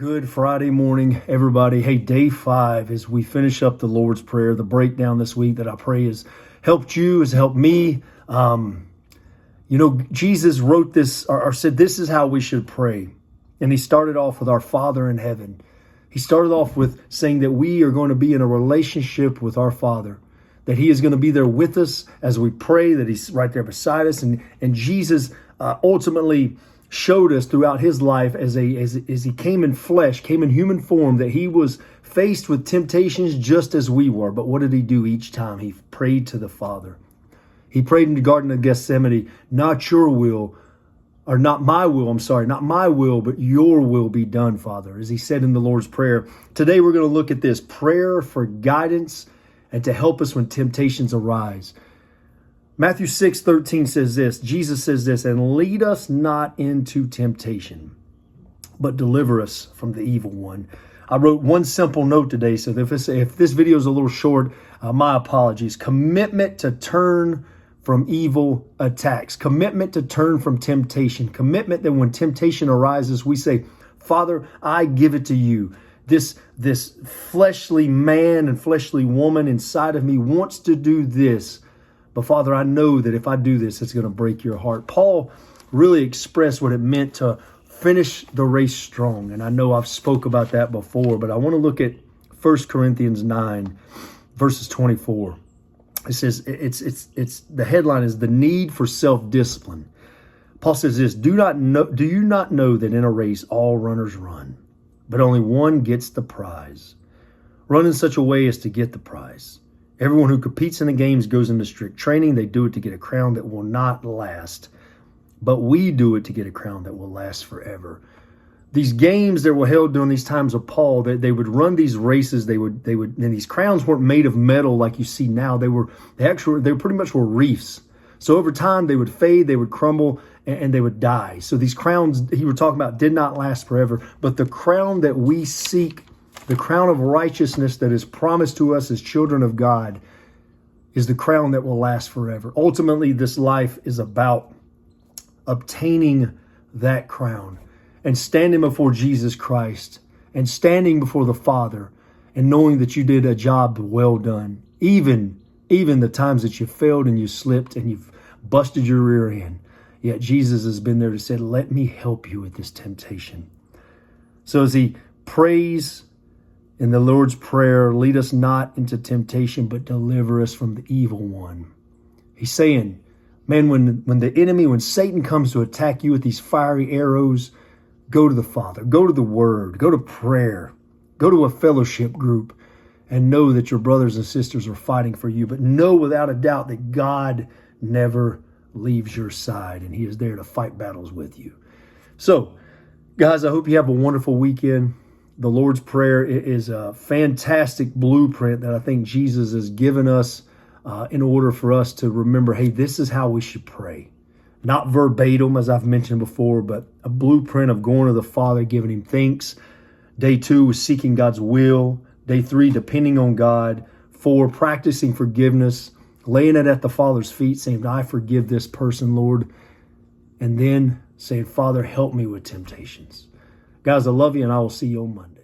Good Friday morning, everybody. Hey, day 5 as we finish up the Lord's Prayer, the breakdown this week that I pray has helped you, has helped me. Jesus wrote this or said this is how we should pray. And he started off with our Father in heaven. He started off with saying that we are going to be in a relationship with our Father, that he is going to be there with us as we pray, that he's right there beside us. And Jesus ultimately showed us throughout his life as he came in flesh, came in human form, that he was faced with temptations just as we were. But what did he do each time? He prayed to the Father. He prayed in the Garden of Gethsemane, not my will, but your will be done, Father, as he said in the Lord's Prayer. Today we're going to look at this prayer for guidance and to help us when temptations arise. Matthew 6:13 says this, Jesus says this, and lead us not into temptation, but deliver us from the evil one. I wrote one simple note today, so if this video is a little short, my apologies. Commitment to turn from evil attacks. Commitment to turn from temptation. Commitment that when temptation arises, we say, Father, I give it to you. This fleshly man and fleshly woman inside of me wants to do this. But Father, I know that if I do this, it's going to break your heart. Paul really expressed what it meant to finish the race strong. And I know I've spoke about that before, but I want to look at 1 Corinthians 9, verses 24. It says, it's the headline is the need for self-discipline. Paul says this, do you not know that in a race all runners run, but only one gets the prize? Run in such a way as to get the prize. Everyone who competes in the games goes into strict training. They do it to get a crown that will not last, but we do it to get a crown that will last forever. These games that were held during these times of Paul, they would run these races. They would, and these crowns weren't made of metal like you see now. They pretty much were reefs. So over time they would fade, they would crumble, and they would die. So these crowns he was talking about did not last forever. But the crown that we seek, the crown of righteousness that is promised to us as children of God, is the crown that will last forever. Ultimately, this life is about obtaining that crown and standing before Jesus Christ and standing before the Father and knowing that you did a job well done. Even the times that you failed and you slipped and you've busted your rear end. Yet Jesus has been there to say, let me help you with this temptation. So as he prays in the Lord's Prayer, lead us not into temptation, but deliver us from the evil one. He's saying, man, when Satan comes to attack you with these fiery arrows, go to the Father, go to the Word, go to prayer, go to a fellowship group, and know that your brothers and sisters are fighting for you. But know without a doubt that God never leaves your side, and he is there to fight battles with you. So, guys, I hope you have a wonderful weekend. The Lord's Prayer is a fantastic blueprint that I think Jesus has given us in order for us to remember, hey, this is how we should pray. Not verbatim, as I've mentioned before, but a blueprint of going to the Father, giving him thanks. Day 2 was seeking God's will. Day 3, depending on God. 4, practicing forgiveness, laying it at the Father's feet, saying, I forgive this person, Lord. And then saying, Father, help me with temptations. Guys, I love you, and I will see you on Monday.